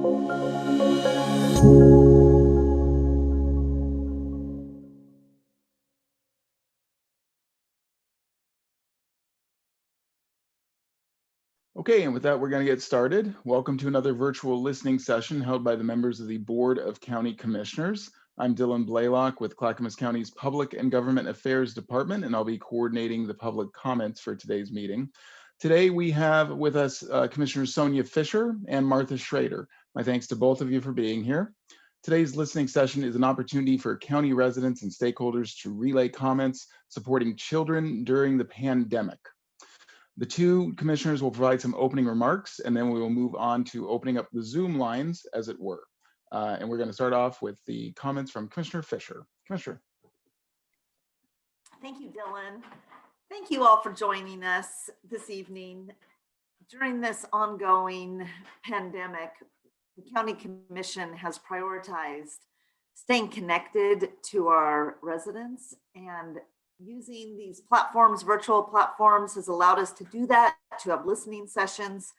Okay, and with that, we're going to get started. Welcome to another virtual listening session held by the members of the Board of County Commissioners. I'm Dylan Blaylock with Clackamas County's Public and Government Affairs Department, and I'll be coordinating the public comments for today's meeting. Today, we have with us Commissioners Sonia Fisher and Martha Schroeder. My thanks to both of you for being here. Today's listening session is an opportunity for county residents and stakeholders to relay comments supporting children during the pandemic. The two commissioners will provide some opening remarks, and then we will move on to opening up the Zoom lines, as it were. And we're going to start off with the comments from Commissioner Fisher. Commissioner. Thank you, Dylan. Thank you all for joining us this evening. During this ongoing pandemic, the County Commission has prioritized staying connected to our residents, and using these platforms, virtual platforms, has allowed us to do that, to have listening sessions.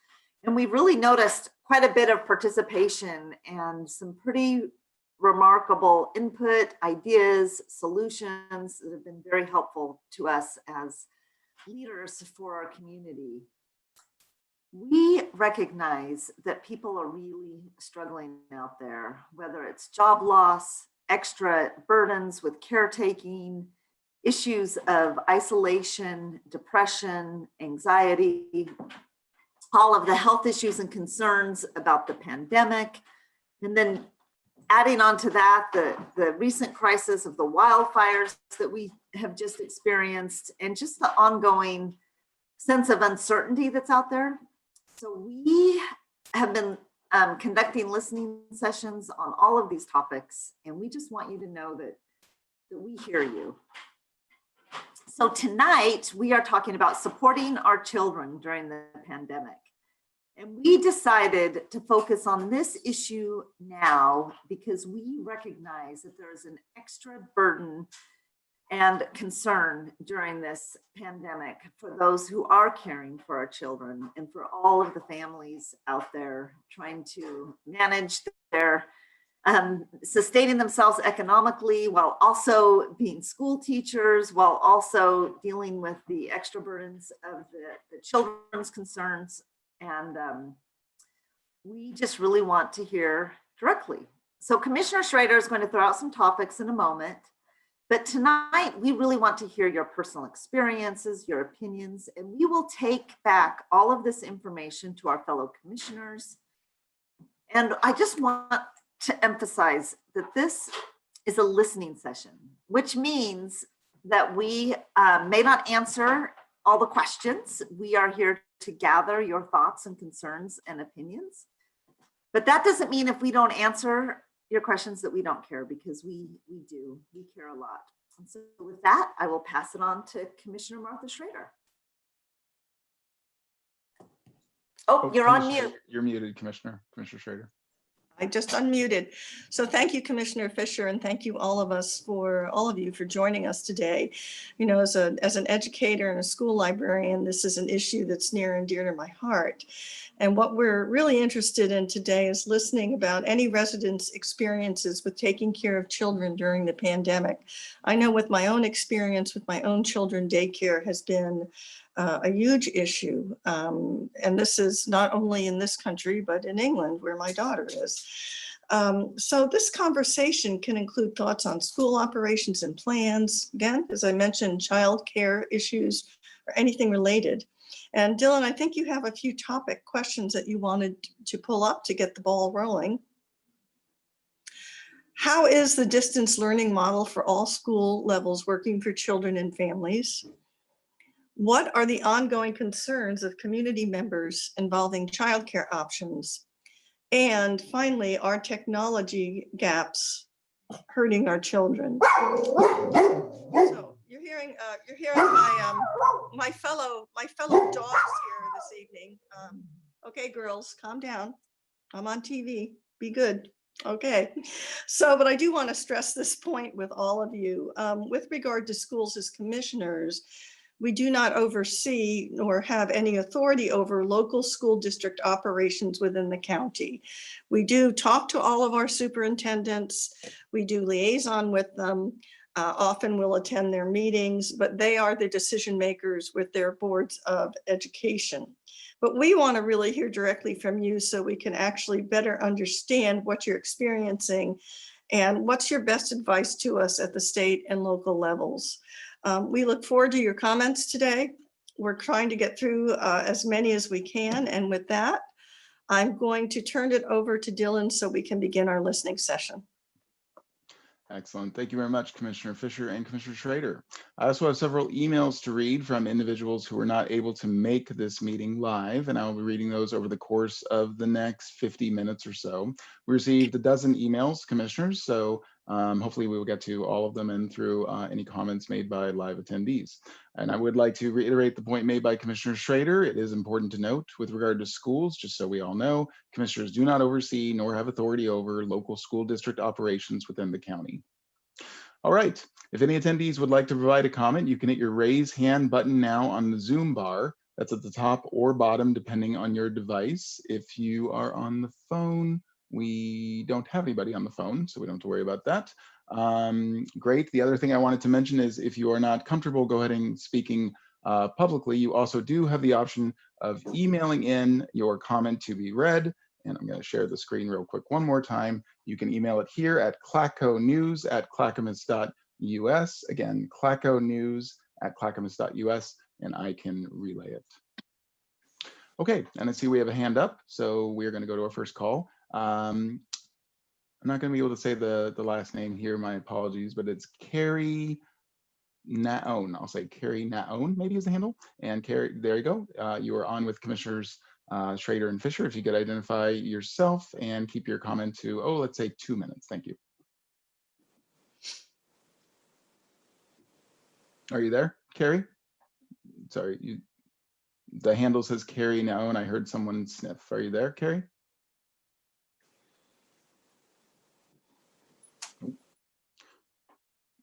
And we've really noticed quite a bit of participation and some pretty remarkable input, ideas, solutions that have been very helpful to us as leaders for our community. We recognize that people are really struggling out there, whether it's job loss, extra burdens with caretaking, issues of isolation, depression, anxiety, all of the health issues and concerns about the pandemic. And then adding on to that, the recent crisis of the wildfires that we have just experienced, and just the ongoing sense of uncertainty that's out there. So we have been conducting listening sessions on all of these topics, and we just want you to know that we hear you. So tonight we are talking about supporting our children during the pandemic. And we decided to focus on this issue now because we recognize that there is an extra burden and concern during this pandemic for those who are caring for our children and for all of the families out there trying to manage their sustaining themselves economically while also being school teachers, while also dealing with the extra burdens of the children's concerns. And we just really want to hear directly. So Commissioner Schroeder is going to throw out some topics in a moment, but tonight we really want to hear your personal experiences, your opinions, and we will take back all of this information to our fellow commissioners. And I just want to emphasize that this is a listening session, which means that we may not answer all the questions. We are here to gather your thoughts and concerns and opinions. But that doesn't mean if we don't answer your questions that we don't care, because we do. We care a lot. And so with that, I will pass it on to Commissioner Martha Schroeder. Oh, you're on mute. You're muted, Commissioner Schroeder. I just unmuted. So thank you, Commissioner Fisher, and thank you all of you for joining us today. You know, as an educator and a school librarian, this is an issue that's near and dear to my heart. And what we're really interested in today is listening about any residents' experiences with taking care of children during the pandemic. I know with my own experience with my own children, daycare has been a huge issue. And this is not only in this country, but in England, where my daughter is. So this conversation can include thoughts on school operations and plans. Again, as I mentioned, child care issues or anything related. And Dylan, I think you have a few topic questions that you wanted to pull up to get the ball rolling. How is the distance learning model for all school levels working for children and families? What are the ongoing concerns of community members involving childcare options? And finally, are technology gaps hurting our children? So you're hearing my fellow dogs here this evening. Okay, girls, calm down. I'm on TV. Be good. Okay. So, but I do want to stress this point with all of you. With regard to schools as commissioners, We do not oversee nor have any authority over local school district operations within the county. We do talk to all of our superintendents. We do liaison with them. Often we'll attend their meetings, but they are the decision makers with their boards of education. But we want to really hear directly from you so we can actually better understand what you're experiencing and what's your best advice to us at the state and local levels. We look forward to your comments today. We're trying to get through as many as we can. And with that, I'm going to turn it over to Dylan so we can begin our listening session. Excellent. Thank you very much, Commissioner Fisher and Commissioner Schroeder. I also have several emails to read from individuals who were not able to make this meeting live, and I will be reading those over the course of the next 50 minutes or so. We received a dozen emails, Commissioners, so hopefully we will get to all of them and through any comments made by live attendees. And I would like to reiterate the point made by Commissioner Schroeder. It is important to note with regard to schools, just so we all know, Commissioners do not oversee nor have authority over local school district operations within the county. All right, if any attendees would like to provide a comment, you can hit your raise hand button now on the Zoom bar. That's at the top or bottom, depending on your device. If you are on the phone, we don't have anybody on the phone, so we don't have to worry about that. Great. The other thing I wanted to mention is if you are not comfortable go ahead and speaking publicly, you also do have the option of emailing in your comment to be read. And I'm going to share the screen real quick one more time. You can email it here at clacconews@clackamas.us. Again, clacconews@clackamas.us, and I can relay it. Okay, and I see we have a hand up, so we're going to go to our first call. I'm not going to be able to say the last name here, my apologies, but it's Carrie Naon. I'll say Carrie Naon, maybe is the handle. And Carrie, there you go. You are on with Commissioners Schroeder and Fisher. If you could identify yourself and keep your comment to, let's say 2 minutes. Thank you. Are you there, Carrie? Sorry, the handle says Carrie Naon. I heard someone sniff. Are you there, Carrie?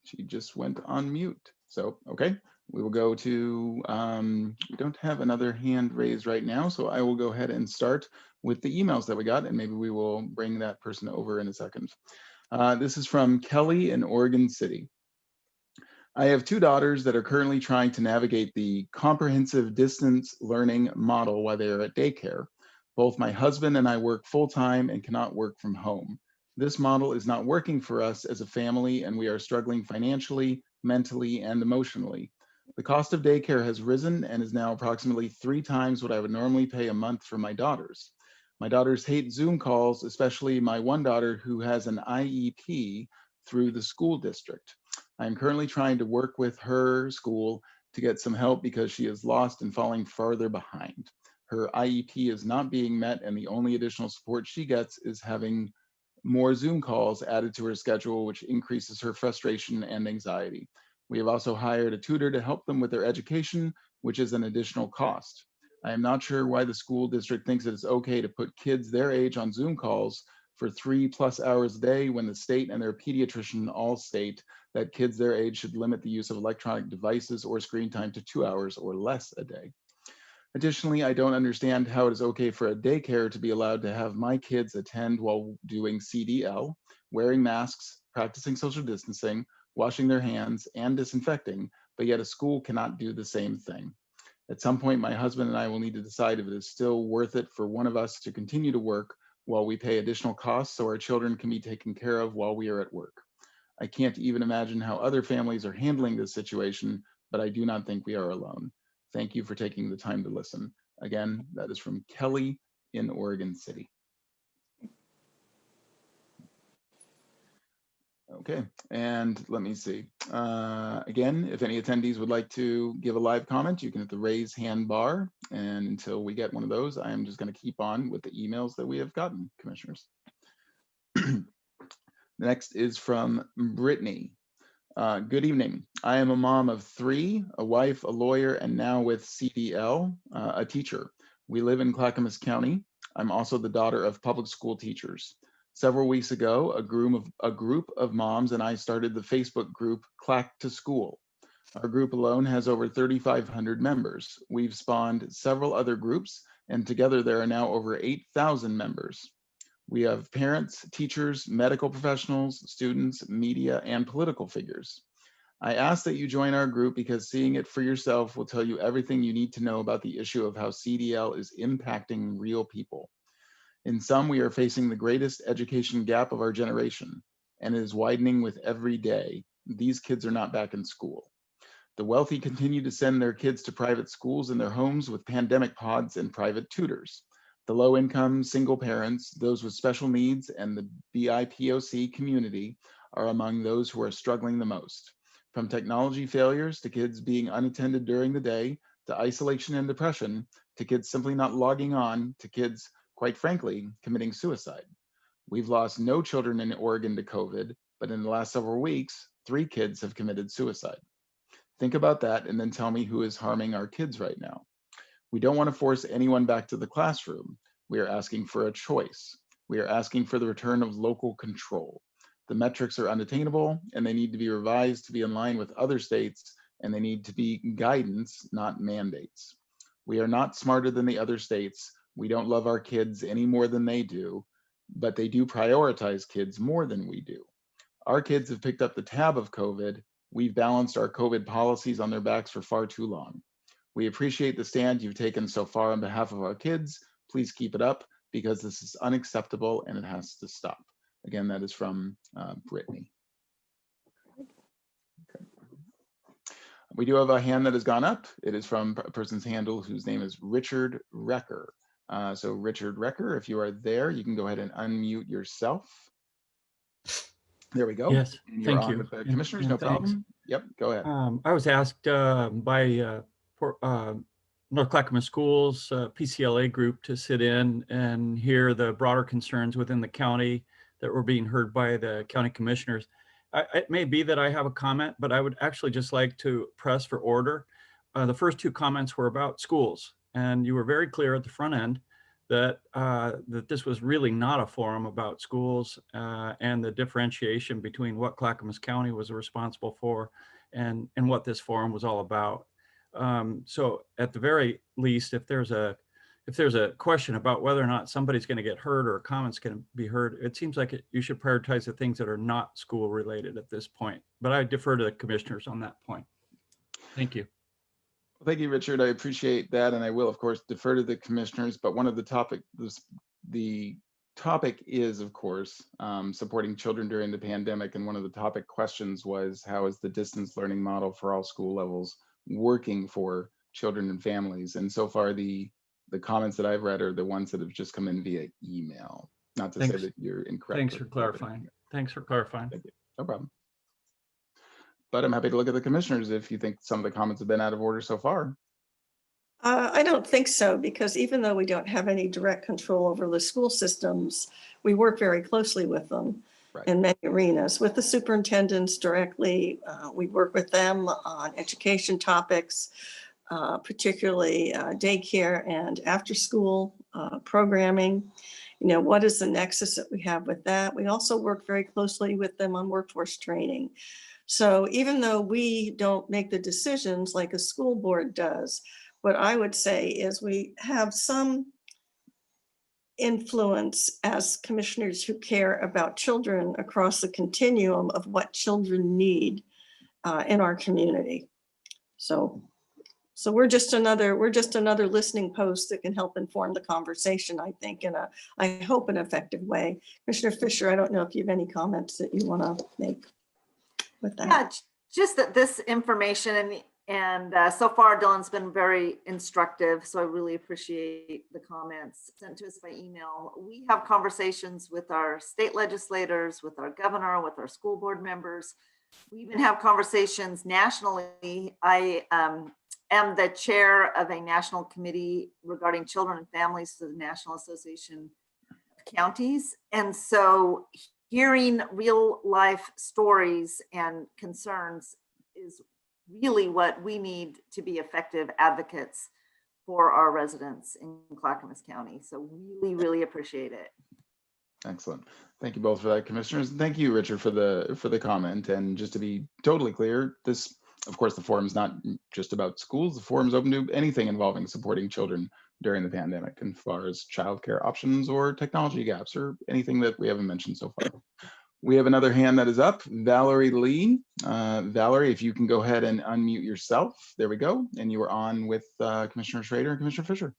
She just went on mute. So, okay, we will go to, we don't have another hand raised right now, so I will go ahead and start with the emails that we got, and maybe we will bring that person over in a second. This is from Kelly in Oregon City. I have 2 daughters that are currently trying to navigate the comprehensive distance learning model while they are at daycare. Both my husband and I work full-time and cannot work from home. This model is not working for us as a family, and we are struggling financially, mentally, and emotionally. The cost of daycare has risen and is now approximately 3 times what I would normally pay a month for my daughters. My daughters hate Zoom calls, especially my one daughter who has an IEP through the school district. I'm currently trying to work with her school to get some help because she is lost and falling farther behind. Her IEP is not being met, and the only additional support she gets is having more Zoom calls added to her schedule, which increases her frustration and anxiety. We have also hired a tutor to help them with their education, which is an additional cost. I am not sure why the school district thinks it is okay to put kids their age on Zoom calls for 3+ hours a day when the state and their pediatrician all state that kids their age should limit the use of electronic devices or screen time to 2 hours or less a day. Additionally, I don't understand how it is okay for a daycare to be allowed to have my kids attend while doing CDL, wearing masks, practicing social distancing, washing their hands, and disinfecting, but yet a school cannot do the same thing. At some point, my husband and I will need to decide if it is still worth it for one of us to continue to work while we pay additional costs so our children can be taken care of while we are at work. I can't even imagine how other families are handling this situation, but I do not think we are alone. Thank you for taking the time to listen. Again, that is from Kelly in Oregon City. Okay, and let me see. Again, if any attendees would like to give a live comment, you can hit the raise hand bar. And until we get one of those, I am just going to keep on with the emails that we have gotten, Commissioners. Next is from Brittany. Good evening. I am a mom of 3, a wife, a lawyer, and now with CDL, a teacher. We live in Clackamas County. I'm also the daughter of public school teachers. Several weeks ago, a group of moms and I started the Facebook group Clack to School. Our group alone has over 3,500 members. We've spawned several other groups, and together there are now over 8,000 members. We have parents, teachers, medical professionals, students, media, and political figures. I ask that you join our group because seeing it for yourself will tell you everything you need to know about the issue of how CDL is impacting real people. In sum, we are facing the greatest education gap of our generation, and it is widening with every day. These kids are not back in school. The wealthy continue to send their kids to private schools in their homes with pandemic pods and private tutors. The low-income single parents, those with special needs, and the BIPOC community are among those who are struggling the most. From technology failures to kids being unattended during the day, to isolation and depression, to kids simply not logging on, to kids, quite frankly, committing suicide. We've lost no children in Oregon to COVID, but in the last several weeks, 3 kids have committed suicide. Think about that and then tell me who is harming our kids right now. We don't want to force anyone back to the classroom. We are asking for a choice. We are asking for the return of local control. The metrics are unattainable and they need to be revised to be in line with other states, and they need to be guidance, not mandates. We are not smarter than the other states. We don't love our kids any more than they do, but they do prioritize kids more than we do. Our kids have picked up the tab of COVID. We've balanced our COVID policies on their backs for far too long. We appreciate the stand you've taken so far on behalf of our kids. Please keep it up because this is unacceptable and it has to stop. Again, that is from Brittany. Okay. We do have a hand that has gone up. It is from a person's handle whose name is Richard Recker. So Richard Recker, if you are there, you can go ahead and unmute yourself. There we go. Yes, and you're thank on you. with the commissioners, And no thanks. problem. Yep, go ahead. I was asked by North Clackamas Schools PCLA group to sit in and hear the broader concerns within the county that were being heard by the county commissioners. It may be that I have a comment, but I would actually just like to press for order. The first 2 comments were about schools, and you were very clear at the front end that that this was really not a forum about schools and the differentiation between what Clackamas County was responsible for and what this forum was all about. So at the very least, if there's a question about whether or not somebody's going to get hurt or a comment's going to be heard, it seems like you should prioritize the things that are not school related at this point. But I defer to the commissioners on that point. Thank you. Well, thank you, Richard. I appreciate that, and I will, of course, defer to the commissioners. But one of the topic is, of course, supporting children during the pandemic. And one of the topic questions was, how is the distance learning model for all school levels working for children and families? And so far, the comments that I've read are the ones that have just come in via email. Not to say that you're incorrect. Thanks for clarifying. Thank you. No problem. But I'm happy to look at the commissioners if you think some of the comments have been out of order so far. I don't think so, because even though we don't have any direct control over the school systems, we work very closely with them in many arenas. With the superintendents directly, we work with them on education topics, particularly daycare and after-school programming. You know, what is the nexus that we have with that? We also work very closely with them on workforce training. So even though we don't make the decisions like a school board does, what I would say is we have some influence as commissioners who care about children across the continuum of what children need in our community. So we're just another listening post that can help inform the conversation, I think, in a, I hope, an effective way. Commissioner Fisher, I don't know if you have any comments that you want to make with that. Yeah, just that this information and so far Dylan's been very instructive, so I really appreciate the comments sent to us by email. We have conversations with our state legislators, with our governor, with our school board members. We even have conversations nationally. I am the chair of a national committee regarding children and families to the National Association of Counties, and so hearing real life stories and concerns is really what we need to be effective advocates for our residents in Clackamas County. So really, really appreciate it. Excellent. Thank you both for that, commissioners. And thank you, Richard, for the comment. And just to be totally clear, this Of course, the forum is not just about schools. The forum is open to anything involving supporting children during the pandemic, as far as childcare options or technology gaps or anything that we haven't mentioned so far. We have another hand that is up, Valerie Lee. Valerie, if you can go ahead and unmute yourself. There we go. And you are on with Commissioner Schroeder and Commissioner Fisher.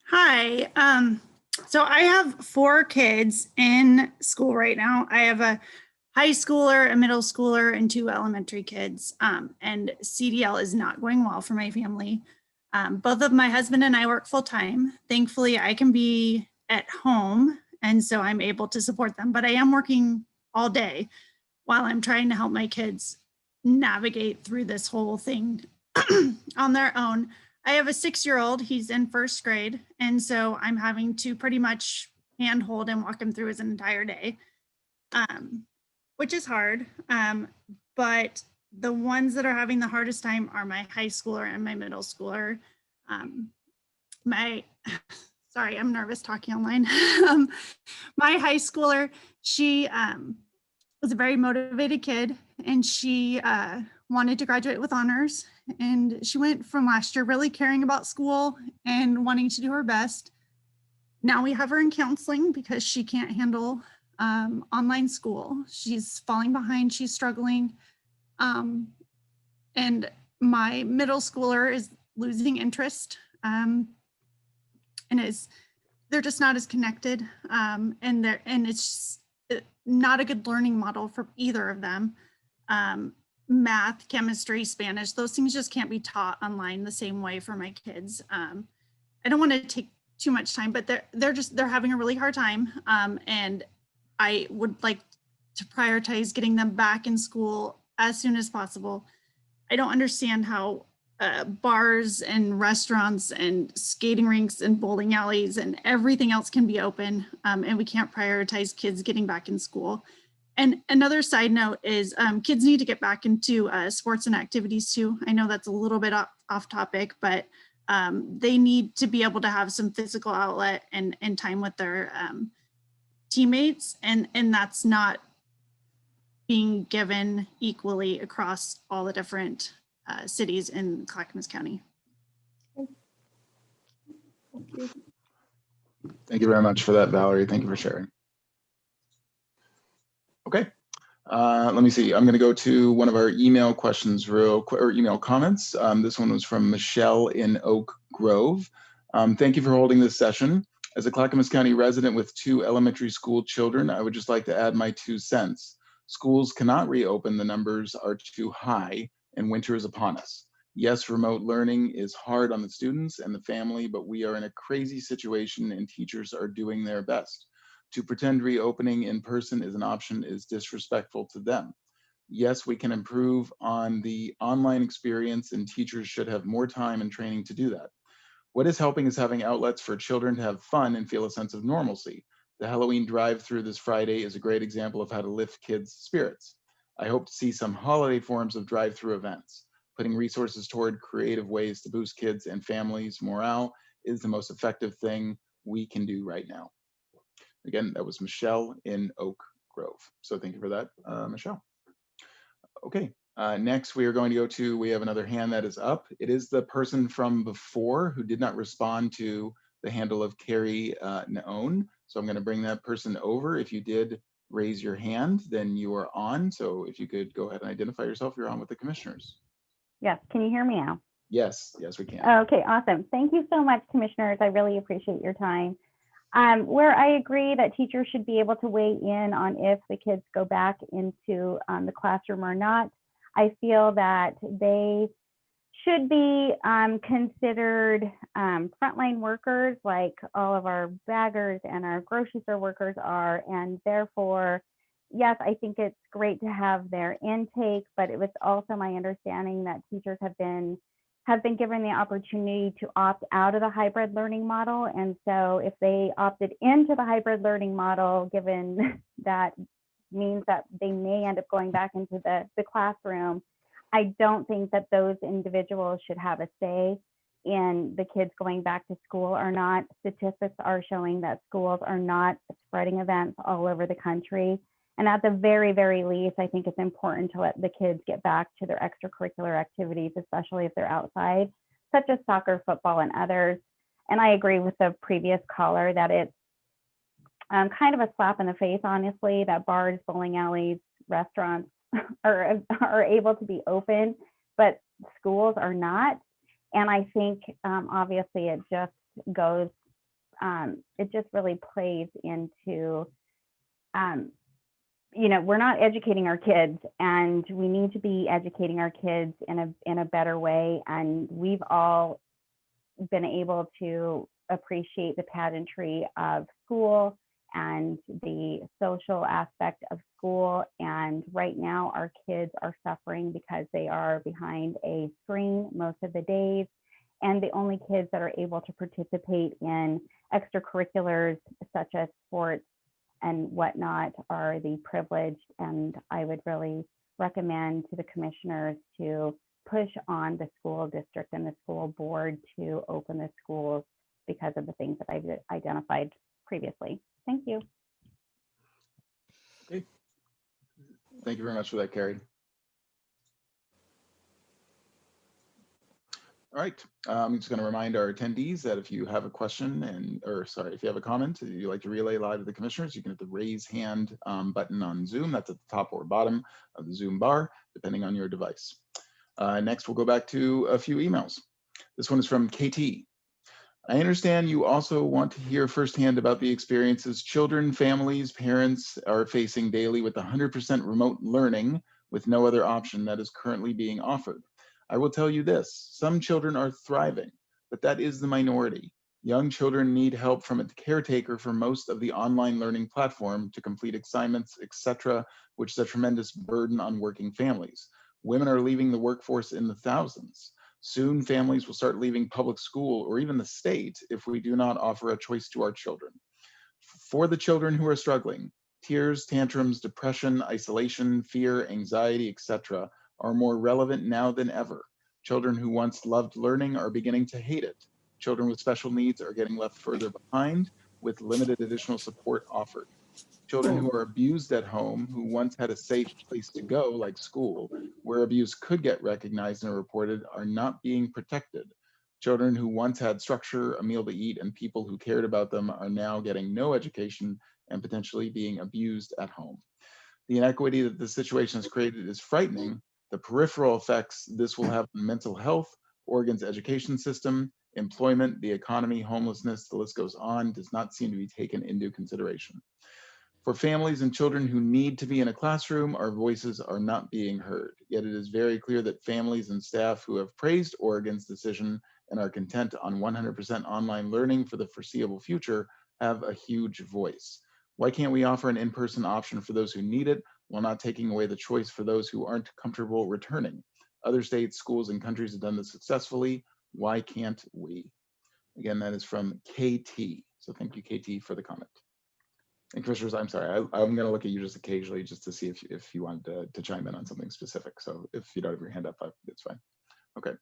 Hi. So I have 4 kids in school right now. I have a high schooler, a middle schooler, and 2 elementary kids. And CDL is not going well for my family. Both of my husband and I work full time. Thankfully, I can be at home, and so I'm able to support them. But I am working all day while I'm trying to help my kids navigate through this whole thing on their own. I have a 6-year-old, he's in 1st grade. And so I'm having to pretty much handhold and walk him through his entire day, which is hard. But the ones that are having the hardest time are my high schooler and my middle schooler. Sorry, I'm nervous talking online. My high schooler, she was a very motivated kid, and she wanted to graduate with honors. And she went from last year really caring about school and wanting to do her best. Now we have her in counseling because she can't handle online school. She's falling behind, she's struggling. And my middle schooler is losing interest, and they're just not as connected, and it's not a good learning model for either of them. Math, chemistry, Spanish, those things just can't be taught online the same way for my kids. I don't want to take too much time, but they're having a really hard time, and I would like to prioritize getting them back in school as soon as possible. I don't understand how bars and restaurants and skating rinks and bowling alleys and everything else can be open, and we can't prioritize kids getting back in school. And another side note is kids need to get back into sports and activities too. I know that's a little bit off topic, but they need to be able to have some physical outlet and time with their teammates, and that's not being given equally across all the different cities in Clackamas County. Thank you very much for that, Valerie. Thank you for sharing. Okay, let me see. I'm going to go to one of our email questions real quick, or email comments. This one was from Michelle in Oak Grove. Thank you for holding this session. As a Clackamas County resident with 2 elementary school children, I would just like to add my 2 cents. Schools cannot reopen, the numbers are too high, and winter is upon us. Yes, remote learning is hard on the students and the family, but we are in a crazy situation and teachers are doing their best. To pretend reopening in person is an option is disrespectful to them. Yes, we can improve on the online experience, and teachers should have more time and training to do that. What is helping is having outlets for children to have fun and feel a sense of normalcy. The Halloween drive-through this Friday is a great example of how to lift kids' spirits. I hope to see some holiday forms of drive-through events. Putting resources toward creative ways to boost kids and families' morale is the most effective thing we can do right now. Again, that was Michelle in Oak Grove. So thank you for that, Michelle. Okay, next we are going to go to, we have another hand that is up. It is the person from before who did not respond to the handle of Carrie Naon. So I'm going to bring that person over. If you did raise your hand, then you are on. So if you could go ahead and identify yourself, you're on with the commissioners. Yes, can you hear me now? Yes, yes, we can. Okay, awesome. Thank you so much, commissioners. I really appreciate your time. Where I agree that teachers should be able to weigh in on if the kids go back into the classroom or not, I feel that they should be considered frontline workers, like all of our baggers and our grocery store workers are, and therefore, yes, I think it's great to have their intake, but it was also my understanding that teachers have been given the opportunity to opt out of the hybrid learning model. And so if they opted into the hybrid learning model, given that means that they may end up going back into the classroom, I don't think that those individuals should have a say in the kids going back to school or not. Statistics are showing that schools are not spreading events all over the country. And at the very, very least, I think it's important to let the kids get back to their extracurricular activities, especially if they're outside, such as soccer, football, and others. And I agree with the previous caller that it's kind of a slap in the face, honestly, that bars, bowling alleys, restaurants are able to be open, but schools are not. And I think obviously it just goes, it just really plays into, we're not educating our kids, and we need to be educating our kids in a better way. And we've all been able to appreciate the pageantry of school and the social aspect of school. And right now our kids are suffering because they are behind a screen most of the days. And the only kids that are able to participate in extracurriculars such as sports and whatnot are the privileged. And I would really recommend to the commissioners to push on the school district and the school board to open the schools because of the things that I've identified previously. Thank you. Okay. Thank you very much for that, Carrie. All right, I'm just going to remind our attendees that if you have a question if you have a comment that you'd like to relay live to the commissioners, you can hit the raise hand button on Zoom. That's at the top or bottom of the Zoom bar, depending on your device. Next, we'll go back to a few emails. This one is from KT. I understand you also want to hear firsthand about the experiences children, families, parents are facing daily with 100% remote learning with no other option that is currently being offered. I will tell you this, some children are thriving, but that is the minority. Young children need help from a caretaker for most of the online learning platform to complete assignments, etc., which is a tremendous burden on working families. Women are leaving the workforce in the thousands. Soon, families will start leaving public school or even the state if we do not offer a choice to our children. For the children who are struggling, tears, tantrums, depression, isolation, fear, anxiety, etc., are more relevant now than ever. Children who once loved learning are beginning to hate it. Children with special needs are getting left further behind with limited additional support offered. Children who are abused at home, who once had a safe place to go, like school, where abuse could get recognized and reported, are not being protected. Children who once had structure, a meal to eat, and people who cared about them are now getting no education and potentially being abused at home. The inequity that this situation has created is frightening. The peripheral effects this will have on mental health, Oregon's education system, employment, the economy, homelessness, the list goes on, does not seem to be taken into consideration. For families and children who need to be in a classroom, our voices are not being heard. Yet it is very clear that families and staff who have praised Oregon's decision and are content on 100% online learning for the foreseeable future have a huge voice. Why can't we offer an in-person option for those who need it while not taking away the choice for those who aren't comfortable returning? Other states, schools, and countries have done this successfully. Why can't we? Again, that is from KT. So thank you, KT, for the comment. And commissioners, I'm sorry, I'm going to look at you just occasionally just to see if you want to chime in on something specific. So if you don't have your hand up, it's fine. Okay.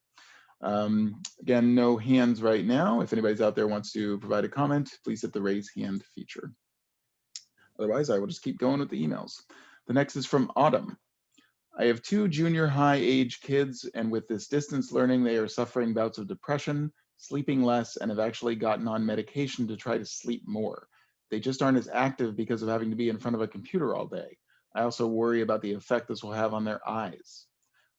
Again, no hands right now. If anybody's out there wants to provide a comment, please hit the raise hand feature. Otherwise, I will just keep going with the emails. The next is from Autumn. I have 2 junior high age kids, and with this distance learning, they are suffering bouts of depression, sleeping less, and have actually gotten on medication to try to sleep more. They just aren't as active because of having to be in front of a computer all day. I also worry about the effect this will have on their eyes.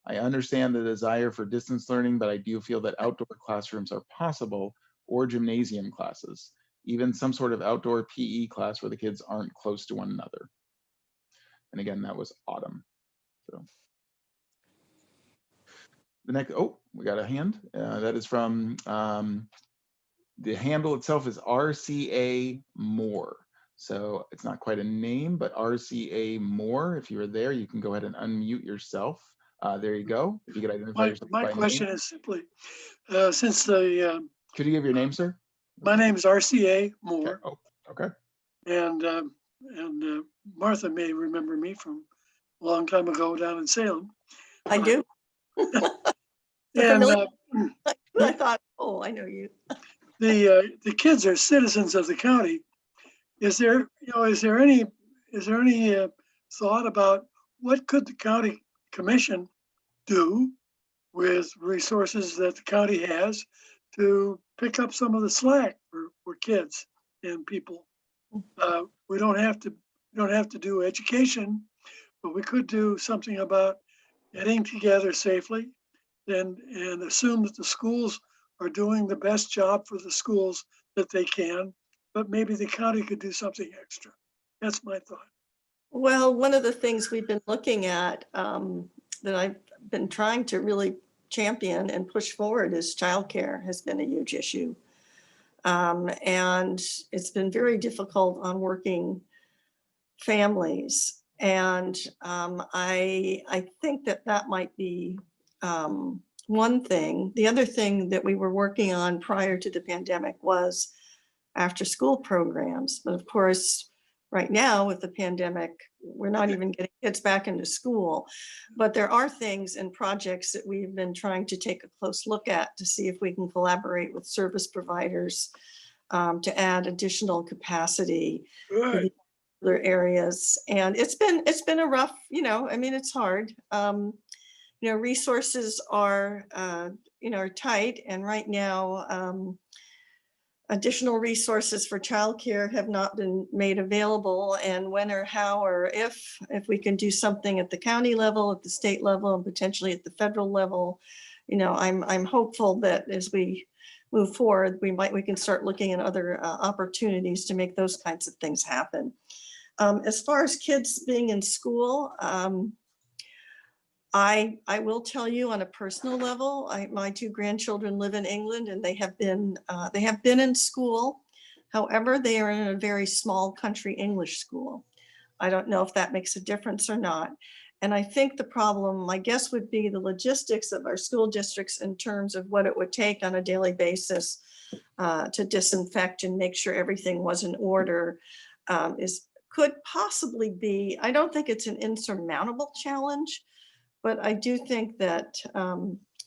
I understand the desire for distance learning, but I do feel that outdoor classrooms are possible, or gymnasium classes, even some sort of outdoor PE class where the kids aren't close to one another. And again, that was Autumn. So the next, oh, we got a hand. That is from, the handle itself is RCA Moore. So it's not quite a name, but RCA Moore. If you are there, you can go ahead and unmute yourself. There you go. If you could identify yourself by name. My question is simply, since the... Could you give your name, sir? My name is RCA Moore. Okay. Oh, okay. And Martha may remember me from a long time ago down in Salem. I do. And I thought, oh, I know you. the kids are citizens of the county. Is there any thought about what could the county commission do with resources that the county has to pick up some of the slack for kids and people. We don't have to do education, but we could do something about getting together safely and assume that the schools are doing the best job for the schools that they can, but maybe the county could do something extra. That's my thought. Well, one of the things we've been looking at that I've been trying to really champion and push forward is childcare has been a huge issue. And it's been very difficult on working families. And I think that might be one thing. The other thing that we were working on prior to the pandemic was after school programs. But of course, right now with the pandemic, we're not even getting kids back into school. But there are things and projects that we've been trying to take a close look at to see if we can collaborate with service providers to add additional capacity for the other areas. And it's been a rough, I mean, it's hard. Resources are, are tight, and right now, additional resources for childcare have not been made available. And when or how or if we can do something at the county level, at the state level, and potentially at the federal level, I'm hopeful that as we move forward, we can start looking at other opportunities to make those kinds of things happen. As far as kids being in school, I will tell you on a personal level, my two grandchildren live in England, and they have been in school. However, they are in a very small country English school. I don't know if that makes a difference or not. And I think the problem, my guess, would be the logistics of our school districts in terms of what it would take on a daily basis to disinfect and make sure everything was in order could possibly be. I don't think it's an insurmountable challenge, but I do think that,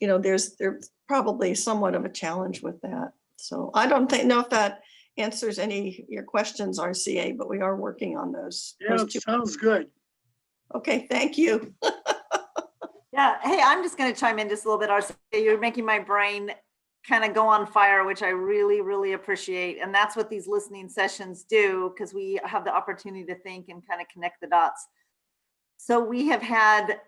there's probably somewhat of a challenge with that. So I don't know if that answers any of your questions, RCA, but we are working on those. Yeah, those two. sounds good. Okay, thank you. Yeah, hey, I'm just going to chime in just a little bit, RCA. You're making my brain kind of go on fire, which I really, really appreciate. And that's what these listening sessions do, because we have the opportunity to think and kind of connect the dots. So we have had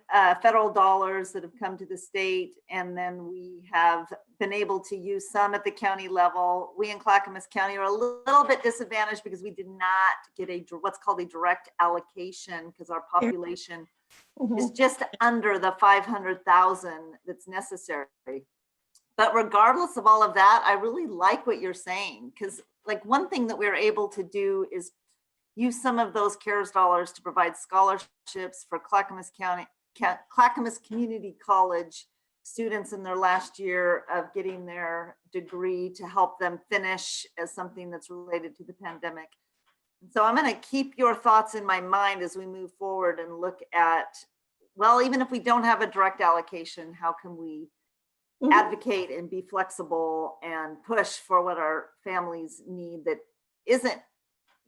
federal dollars that have come to the state, and then we have been able to use some at the county level. We in Clackamas County are a little bit disadvantaged because we did not get what's called a direct allocation, because our population is just under the 500,000 that's necessary. But regardless of all of that, I really like what you're saying, because like one thing that we're able to do is use some of those CARES dollars to provide scholarships for Clackamas Community College students in their last year of getting their degree to help them finish as something that's related to the pandemic. And so I'm going to keep your thoughts in my mind as we move forward and look at, well, even if we don't have a direct allocation, how can we advocate and be flexible and push for what our families need that isn't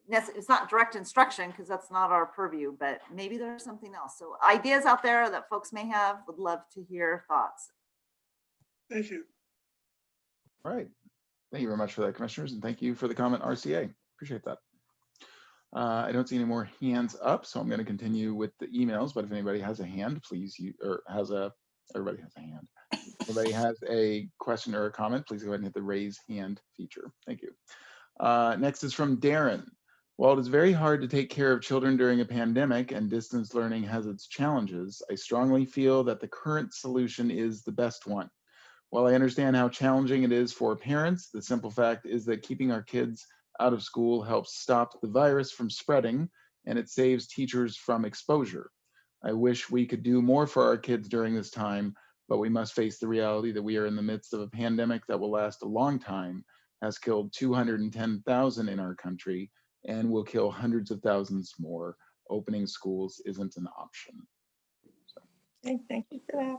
it's not direct instruction, because that's not our purview, but maybe there's something else. So ideas out there that folks may have, would love to hear thoughts. Thank you. All right. Thank you very much for that, commissioners. And thank you for the comment, RCA. Appreciate that. I don't see any more hands up, so I'm going to continue with the emails. But if anybody has a hand, please, everybody has a hand. If anybody has a question or a comment, please go ahead and hit the raise hand feature. Thank you. Next is from Darren. While it is very hard to take care of children during a pandemic and distance learning has its challenges, I strongly feel that the current solution is the best one. While I understand how challenging it is for parents, the simple fact is that keeping our kids out of school helps stop the virus from spreading, and it saves teachers from exposure. I wish we could do more for our kids during this time, but we must face the reality that we are in the midst of a pandemic that will last a long time, has killed 210,000 in our country, and will kill hundreds of thousands more. Opening schools isn't an option. So. Okay, thank you for that.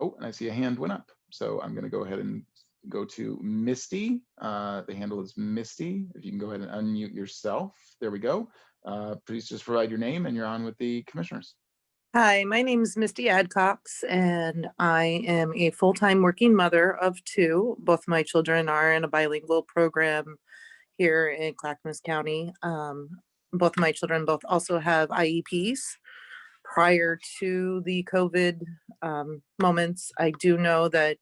Oh, and I see a hand went up. So I'm going to go ahead and go to Misty. The handle is Misty. If you can go ahead and unmute yourself. There we go. Please just provide your name and you're on with the commissioners. Hi, my name is Misty Adcox, and I am a full-time working mother of two. Both my children are in a bilingual program here in Clackamas County. Both of my children also have IEPs. Prior to the COVID moments, I do know that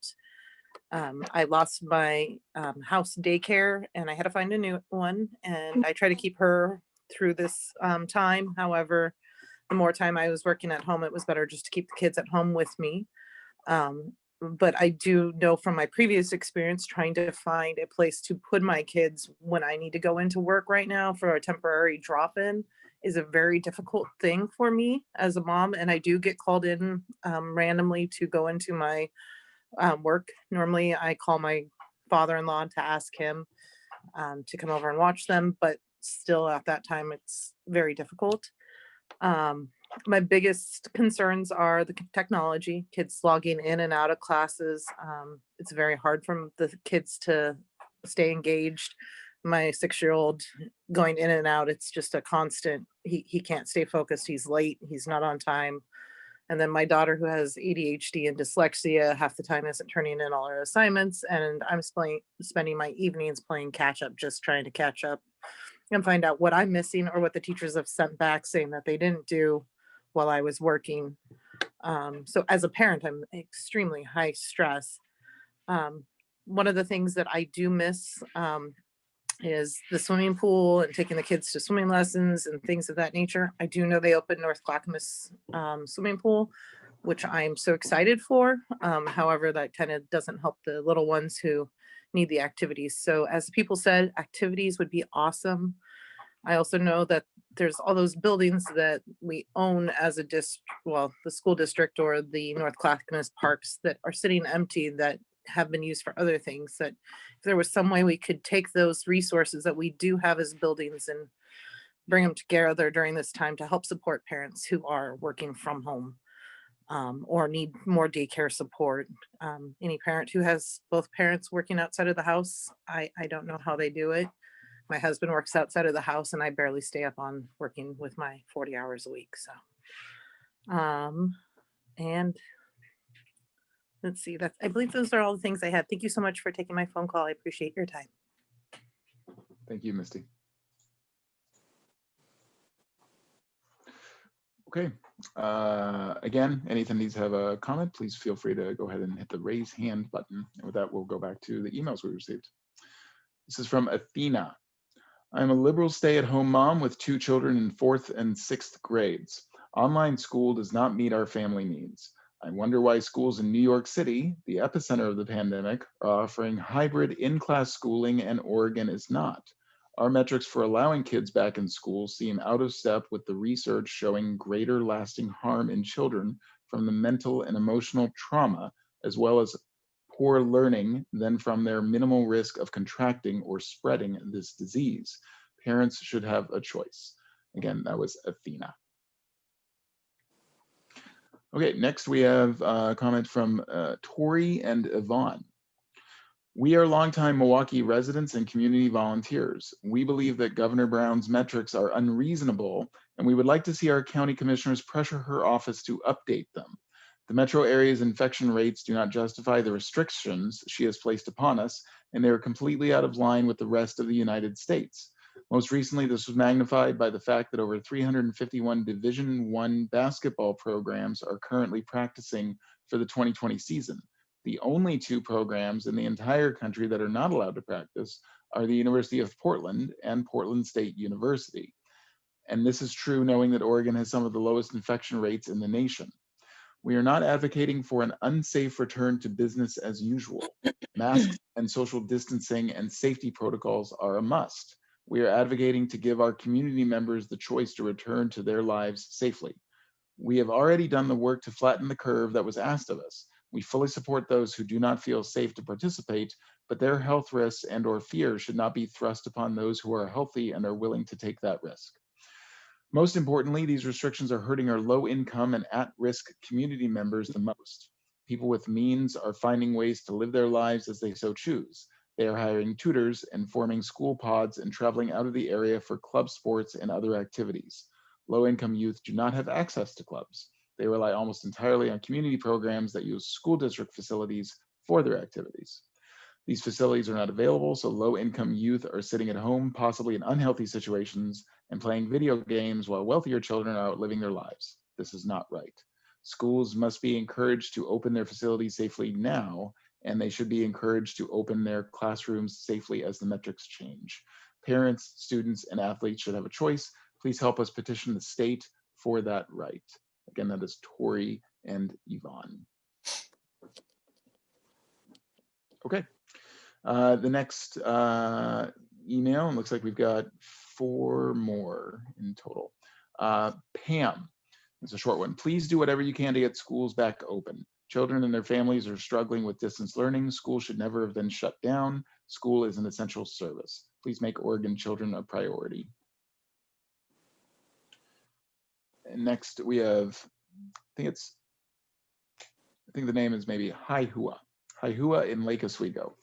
I lost my house daycare and I had to find a new one, and I try to keep her through this time. However, the more time I was working at home, it was better just to keep the kids at home with me. But I do know from my previous experience trying to find a place to put my kids when I need to go into work right now for a temporary drop-in is a very difficult thing for me as a mom. And I do get called in randomly to go into my work. Normally I call my father-in-law to ask him to come over and watch them, but still at that time it's very difficult. My biggest concerns are the technology, kids logging in and out of classes. It's very hard for the kids to stay engaged. My 6-year-old going in and out, it's just a constant, he can't stay focused, he's late, he's not on time. And then my daughter, who has ADHD and dyslexia, half the time isn't turning in all her assignments, and I'm spending my evenings playing catch up, just trying to catch up and find out what I'm missing or what the teachers have sent back saying that they didn't do while I was working. So as a parent, I'm extremely high stress. One of the things that I do miss is the swimming pool and taking the kids to swimming lessons and things of that nature. I do know they opened North Clackamas swimming pool, which I'm so excited for. However, that kind of doesn't help the little ones who need the activities. So as people said, activities would be awesome. I also know that there's all those buildings that we own as a the school district or the North Clackamas parks that are sitting empty that have been used for other things, that if there was some way we could take those resources that we do have as buildings and bring them together during this time to help support parents who are working from home or need more daycare support. Any parent who has both parents working outside of the house, I don't know how they do it. My husband works outside of the house and I barely stay up on working with my 40 hours a week. So, and let's see, I believe those are all the things I had. Thank you so much for taking my phone call. I appreciate your time. Thank you, Misty. Okay. Again, any attendees have a comment, please feel free to go ahead and hit the raise hand button. And with that, we'll go back to the emails we received. This is from Athena. I'm a liberal stay-at-home mom with 2 children in 4th and 6th grades. Online school does not meet our family needs. I wonder why schools in New York City, the epicenter of the pandemic, are offering hybrid in-class schooling and Oregon is not. Our metrics for allowing kids back in school seem out of step with the research showing greater lasting harm in children from the mental and emotional trauma, as well as poor learning than from their minimal risk of contracting or spreading this disease. Parents should have a choice. Again, that was Athena. Okay, next we have a comment from Tori and Yvonne. We are longtime Milwaukee residents and community volunteers. We believe that Governor Brown's metrics are unreasonable, and we would like to see our county commissioners pressure her office to update them. The metro area's infection rates do not justify the restrictions she has placed upon us, and they are completely out of line with the rest of the United States. Most recently, this was magnified by the fact that over 351 Division I basketball programs are currently practicing for the 2020 season. The only 2 programs in the entire country that are not allowed to practice are the University of Portland and Portland State University. And this is true knowing that Oregon has some of the lowest infection rates in the nation. We are not advocating for an unsafe return to business as usual. Masks and social distancing and safety protocols are a must. We are advocating to give our community members the choice to return to their lives safely. We have already done the work to flatten the curve that was asked of us. We fully support those who do not feel safe to participate, but their health risks and or fears should not be thrust upon those who are healthy and are willing to take that risk. Most importantly, these restrictions are hurting our low-income and at-risk community members the most. People with means are finding ways to live their lives as they so choose. They are hiring tutors and forming school pods and traveling out of the area for club sports and other activities. Low-income youth do not have access to clubs. They rely almost entirely on community programs that use school district facilities for their activities. These facilities are not available, so low-income youth are sitting at home, possibly in unhealthy situations, and playing video games while wealthier children are out living their lives. This is not right. Schools must be encouraged to open their facilities safely now, and they should be encouraged to open their classrooms safely as the metrics change. Parents, students, and athletes should have a choice. Please help us petition the state for that right. Again, that is Tori and Yvonne. Okay. The next email, and looks like we've got 4 more in total. Pam, it's a short one. Please do whatever you can to get schools back open. Children and their families are struggling with distance learning. School should never have been shut down. School is an essential service. Please make Oregon children a priority. And next we have, I think the name is maybe Haihua in Lake Oswego.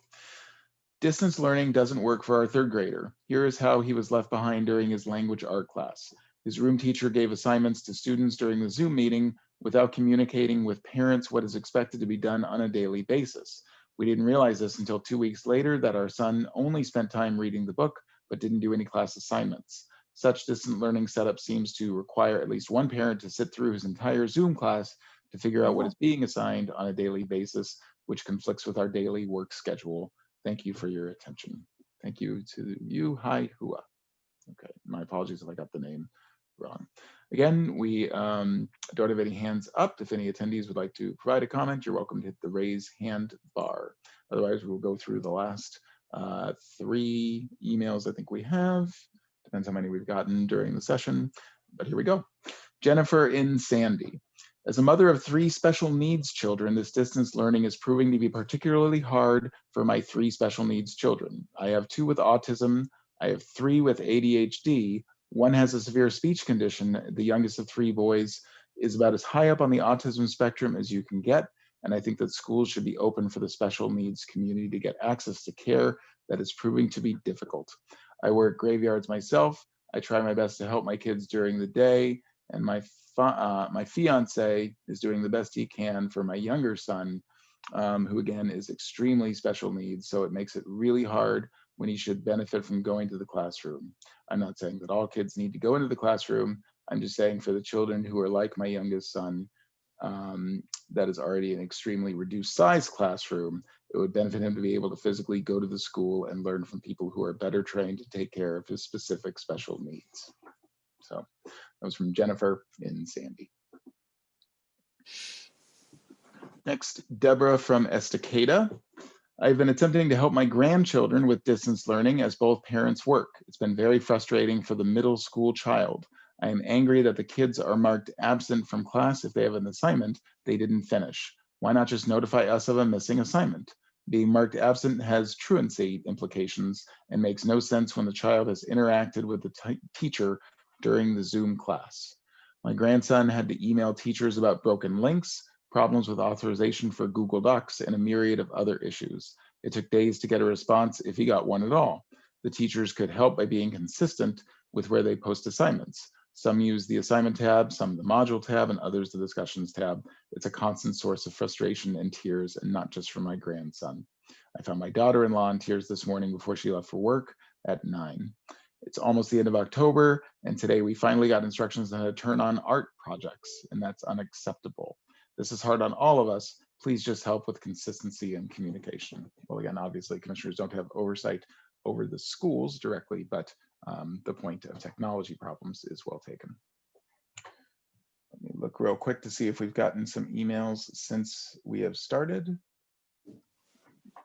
Distance learning doesn't work for our 3rd grader. Here is how he was left behind during his language art class. His room teacher gave assignments to students during the Zoom meeting without communicating with parents what is expected to be done on a daily basis. We didn't realize this until 2 weeks later that our son only spent time reading the book, but didn't do any class assignments. Such distant learning setup seems to require at least one parent to sit through his entire Zoom class to figure out what is being assigned on a daily basis, which conflicts with our daily work schedule. Thank you for your attention. Thank you to you, Haihua. Okay, my apologies if I got the name wrong. Again, we don't have any hands up. If any attendees would like to provide a comment, you're welcome to hit the raise hand bar. Otherwise, we'll go through the last 3 emails I think we have. Depends how many we've gotten during the session, but here we go. Jennifer in Sandy. As a mother of 3 special needs children, this distance learning is proving to be particularly hard for my 3 special needs children. I have 2 with autism. I have 3 with ADHD. 1 has a severe speech condition. The youngest of 3 boys is about as high up on the autism spectrum as you can get. And I think that schools should be open for the special needs community to get access to care that is proving to be difficult. I work graveyards myself. I try my best to help my kids during the day, and my fiance is doing the best he can for my younger son, who again is extremely special needs. So it makes it really hard when he should benefit from going to the classroom. I'm not saying that all kids need to go into the classroom. I'm just saying for the children who are like my youngest son, that is already an extremely reduced size classroom, it would benefit him to be able to physically go to the school and learn from people who are better trained to take care of his specific special needs. So that was from Jennifer in Sandy. Next, Deborah from Estacada. I've been attempting to help my grandchildren with distance learning as both parents work. It's been very frustrating for the middle school child. I am angry that the kids are marked absent from class if they have an assignment they didn't finish. Why not just notify us of a missing assignment? Being marked absent has truancy implications and makes no sense when the child has interacted with the teacher during the Zoom class. My grandson had to email teachers about broken links, problems with authorization for Google Docs, and a myriad of other issues. It took days to get a response if he got one at all. The teachers could help by being consistent with where they post assignments. Some use the assignment tab, some the module tab, and others the discussions tab. It's a constant source of frustration and tears, and not just for my grandson. I found my daughter-in-law in tears this morning before she left for work at 9. It's almost the end of October, and today we finally got instructions on how to turn on art projects, and that's unacceptable. This is hard on all of us. Please just help with consistency and communication. Well, again, obviously, commissioners don't have oversight over the schools directly, but the point of technology problems is well taken. Let me look real quick to see if we've gotten some emails since we have started.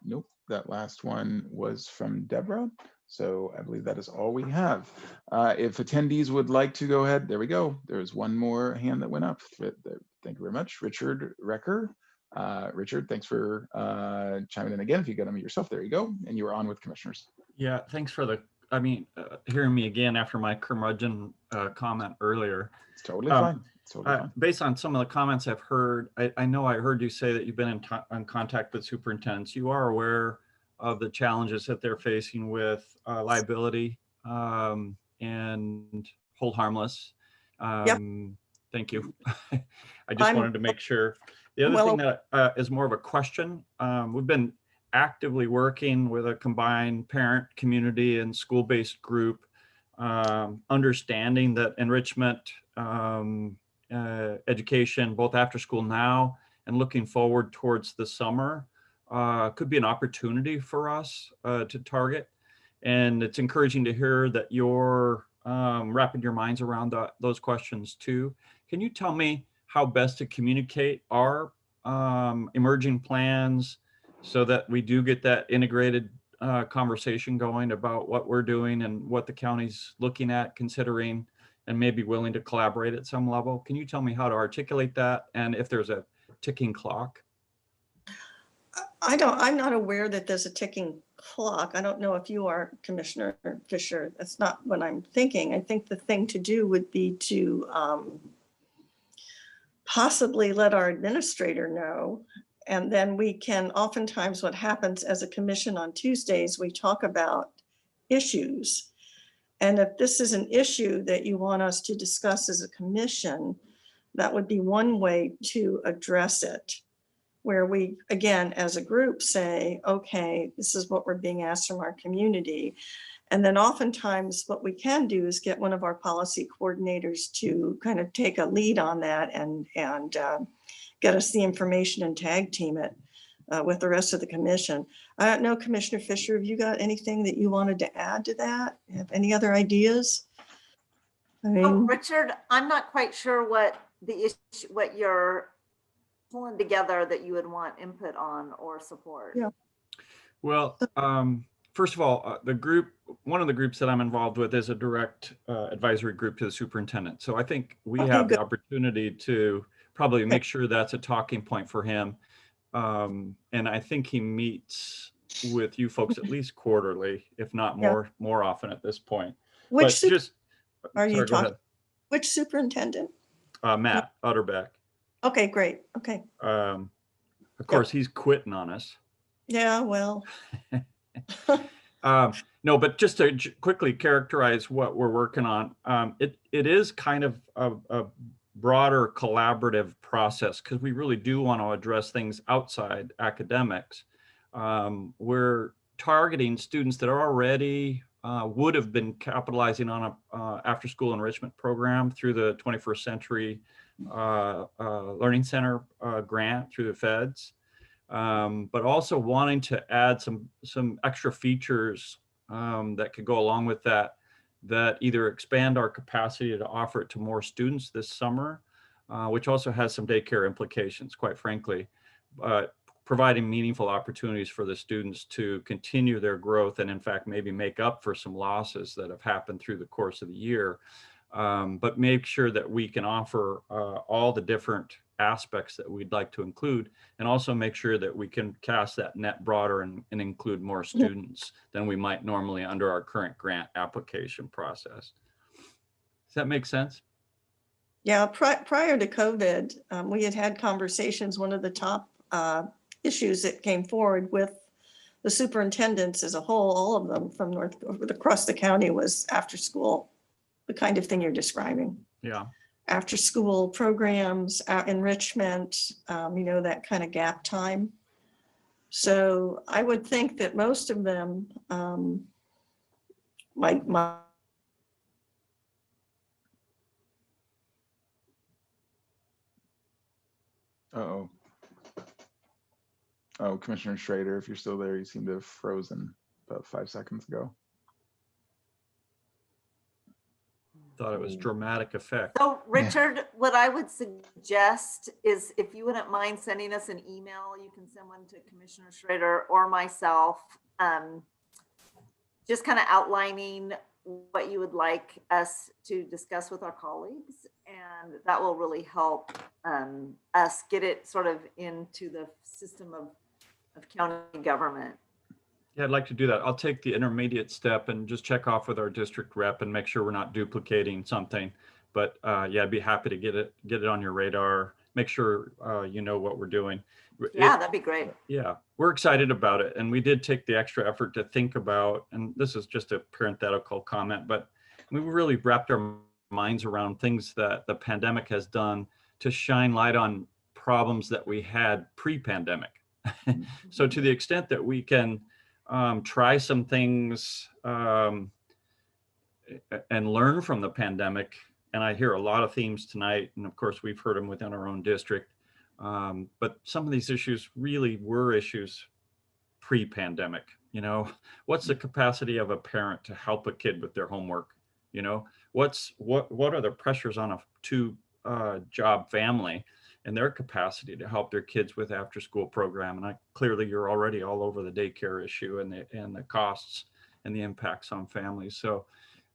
Nope, that last one was from Deborah. So I believe that is all we have. If attendees would like to go ahead, there we go. There's one more hand that went up. Thank you very much, Richard Recker. Richard, thanks for chiming in again. If you got them yourself, there you go. And you were on with commissioners. Yeah, thanks for hearing me again after my curmudgeon comment earlier. It's totally fine. It's totally fine. Based on some of the comments I've heard, I know I heard you say that you've been in contact with superintendents. You are aware of the challenges that they're facing with liability and hold harmless. Thank you. I just wanted to make sure. The other thing that is more of a question, we've been actively working with a combined parent, community, and school-based group, understanding that enrichment education, both after school now and looking forward towards the summer, could be an opportunity for us to target. And it's encouraging to hear that you're wrapping your minds around those questions too. Can you tell me how best to communicate our emerging plans so that we do get that integrated conversation going about what we're doing and what the county's looking at, considering, and maybe willing to collaborate at some level? Can you tell me how to articulate that, and if there's a ticking clock? I'm not aware that there's a ticking clock. I don't know if you are, Commissioner Fisher. That's not what I'm thinking. I think the thing to do would be to possibly let our administrator know. And then we can, oftentimes what happens as a commission on Tuesdays, we talk about issues. And if this is an issue that you want us to discuss as a commission, that would be one way to address it, where we, again, as a group say, okay, this is what we're being asked from our community. And then oftentimes what we can do is get one of our policy coordinators to kind of take a lead on that and get us the information and tag team it with the rest of the commission. I don't know, Commissioner Fisher, have you got anything that you wanted to add to that? Have any other ideas? I mean, Richard, I'm not quite sure what the issue, what you're pulling together that you would want input on or support. Yeah. Well, first of all, one of the groups that I'm involved with is a direct advisory group to the superintendent. So I think we have the opportunity to probably make sure that's a talking point for him. And I think he meets with you folks at least quarterly, if not more often at this point. Which are you talking? Ahead. Which superintendent? Matt Utterbeck. Okay, great. Okay. Of course, he's quitting on us. Yeah, well. No, but just to quickly characterize what we're working on, it is kind of a broader collaborative process because we really do want to address things outside academics. We're targeting students that are already would have been capitalizing on a after-school enrichment program through the 21st Century Learning Center grant through the feds, but also wanting to add some extra features that could go along with that either expand our capacity to offer it to more students this summer, which also has some daycare implications, quite frankly, but providing meaningful opportunities for the students to continue their growth and in fact maybe make up for some losses that have happened through the course of the year, but make sure that we can offer all the different aspects that we'd like to include, and also make sure that we can cast that net broader and include more students than we might normally under our current grant application process. Does that make sense? Yeah, prior to COVID, we had conversations. One of the top issues that came forward with the superintendents as a whole, all of them from across the county, was after school, the kind of thing you're describing. Yeah. After school programs, enrichment, that kind of gap time. So I would think that most of them might. Uh-oh. Oh, Commissioner Schroeder, if you're still there, you seem to have frozen about 5 seconds ago. Thought it was dramatic effect. So Richard, what I would suggest is if you wouldn't mind sending us an email, you can send one to Commissioner Schroeder or myself, just kind of outlining what you would like us to discuss with our colleagues. And that will really help us get it sort of into the system of county government. Yeah, I'd like to do that. I'll take the intermediate step and just check off with our district rep and make sure we're not duplicating something. But yeah, I'd be happy to get it on your radar make sure you know what we're doing. Yeah, that'd be great. Yeah, we're excited about it. And we did take the extra effort to think about, and this is just a parenthetical comment, but we really wrapped our minds around things that the pandemic has done to shine light on problems that we had pre-pandemic. So to the extent that we can try some things and learn from the pandemic, and I hear a lot of themes tonight, and of course we've heard them within our own district, but some of these issues really were issues pre-pandemic. You know, what's the capacity of a parent to help a kid with their homework? You know, what are the pressures on a two-job family and their capacity to help their kids with after-school program? And clearly you're already all over the daycare issue and the costs and the impacts on families. So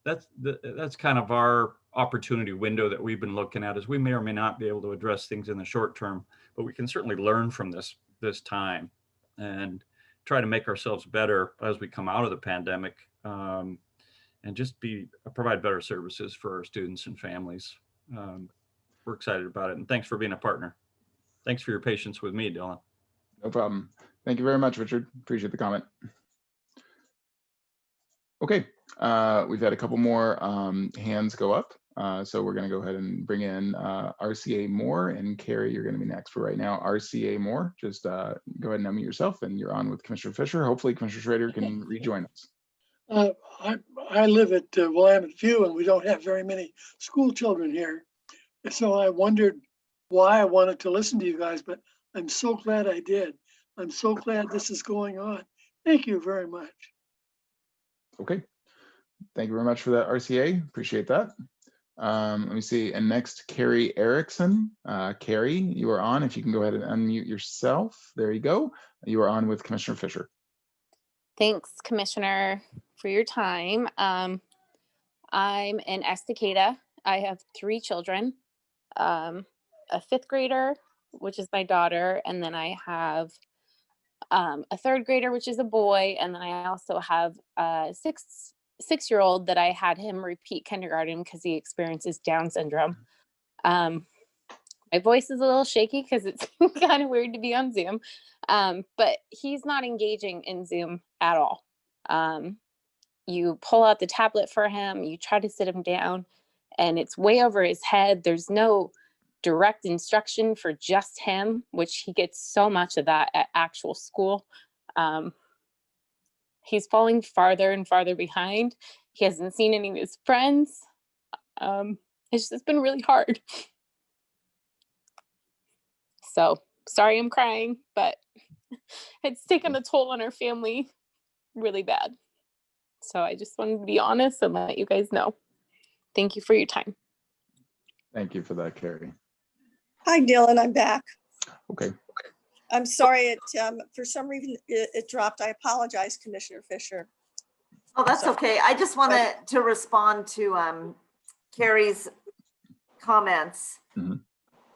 that's kind of our opportunity window that we've been looking at, is we may or may not be able to address things in the short term, but we can certainly learn from this time and try to make ourselves better as we come out of the pandemic, and just provide better services for our students and families. We're excited about it, and thanks for being a partner. Thanks for your patience with me, Dylan. No problem. Thank you very much, Richard. Appreciate the comment. Okay, we've had a couple more hands go up. So we're going to go ahead and bring in RCA Moore, and Carrie, you're going to be next for right now. RCA Moore, just go ahead and unmute yourself, and you're on with Commissioner Fisher. Hopefully Commissioner Schroeder can rejoin us. I live at Willamette View, and we don't have very many school children here. So I wondered why I wanted to listen to you guys, but I'm so glad I did. I'm so glad this is going on. Thank you very much. Okay, thank you very much for that, RCA. Appreciate that. Let me see. And next, Carrie Erickson. Carrie, you are on. If you can go ahead and unmute yourself. There you go. You are on with Commissioner Fisher. Thanks, Commissioner, for your time. I'm in Estacada. I have 3 children, a 5th grader, which is my daughter, and then I have a 3rd grader, which is a boy, and then I also have a 6-year-old that I had him repeat kindergarten because he experiences Down syndrome. My voice is a little shaky because it's kind of weird to be on Zoom, but he's not engaging in Zoom at all. You pull out the tablet for him, you try to sit him down, and it's way over his head. There's no direct instruction for just him, which he gets so much of that at actual school. He's falling farther and farther behind. He hasn't seen any of his friends. It's just been really hard. So sorry I'm crying, but it's taken a toll on our family really bad. So I just wanted to be honest and let you guys know. Thank you for your time. Thank you for that, Carrie. Hi, Dylan, I'm back. Okay. I'm sorry, for some reason it dropped. I apologize, Commissioner Fisher. Oh, that's okay. I just wanted to respond to Carrie's comments. Mm-hmm.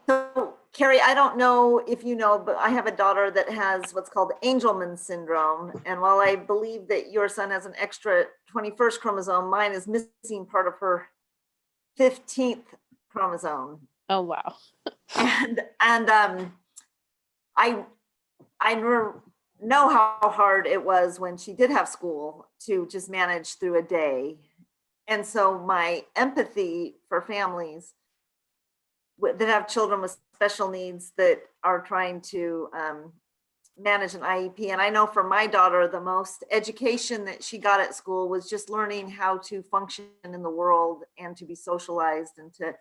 So Carrie, I don't know if you know, but I have a daughter that has what's called Angelman Syndrome. And while I believe that your son has an extra 21st chromosome, mine is missing part of her 15th chromosome. Oh, wow. And I know how hard it was when she did have school to just manage through a day. And so my empathy for families that have children with special needs that are trying to manage an IEP. And I know for my daughter, the most education that she got at school was just learning how to function in the world and to be socialized and to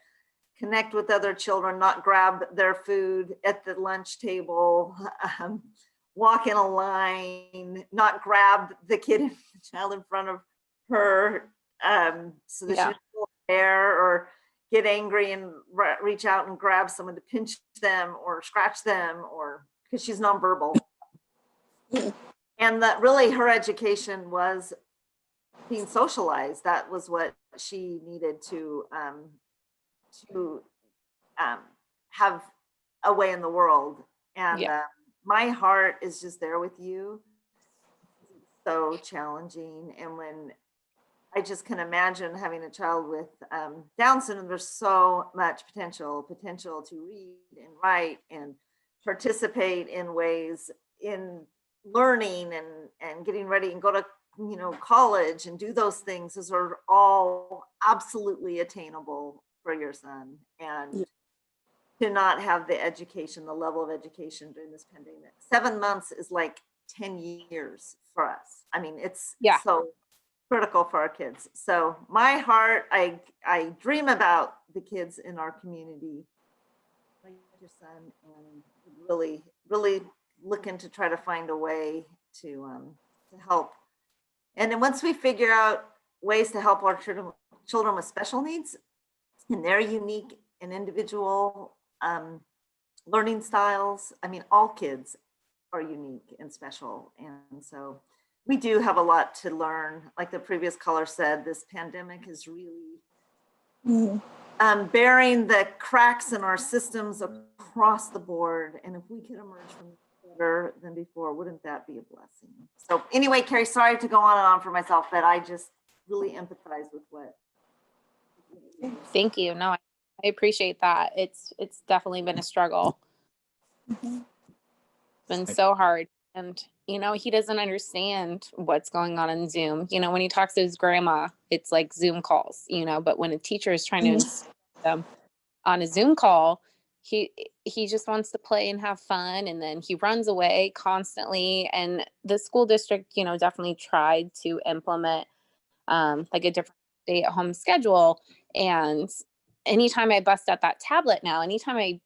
connect with other children, not grab their food at the lunch table, walk in a line, not grab the child in front of her so that she doesn't go there, or get angry and reach out and grab someone to pinch them or scratch them, or because she's nonverbal. And that really her education was being socialized. That was what she needed to have a way in the world. And my heart is just there with you. So challenging. And when I just can imagine having a child with Down syndrome. There's so much potential to read and write and participate in ways in learning and getting ready and go to college and do those things. Those are all absolutely attainable for your son. And to not have the education, the level of education during this pandemic. 7 months is like 10 years for us. I mean, it's so critical for our kids. So my heart, I dream about the kids in our community, like your son, and really, really looking to try to find a way to help. And then once we figure out ways to help our children with special needs in their unique and individual learning styles, I mean, all kids are unique and special. And so we do have a lot to learn. Like the previous caller said, this pandemic is really bearing the cracks in our systems across the board. And if we could emerge from it better than before, wouldn't that be a blessing? So anyway, Carrie, sorry to go on and on for myself, but I just really empathize with what. Thank you. No, I appreciate that. It's definitely been a struggle. It's been so hard. And, he doesn't understand what's going on in Zoom. When he talks to his grandma, it's like Zoom calls, but when a teacher is trying to instruct them on a Zoom call, he just wants to play and have fun. And then he runs away constantly. And the school district, definitely tried to implement like a different stay-at-home schedule. And anytime I bust out that tablet now, anytime I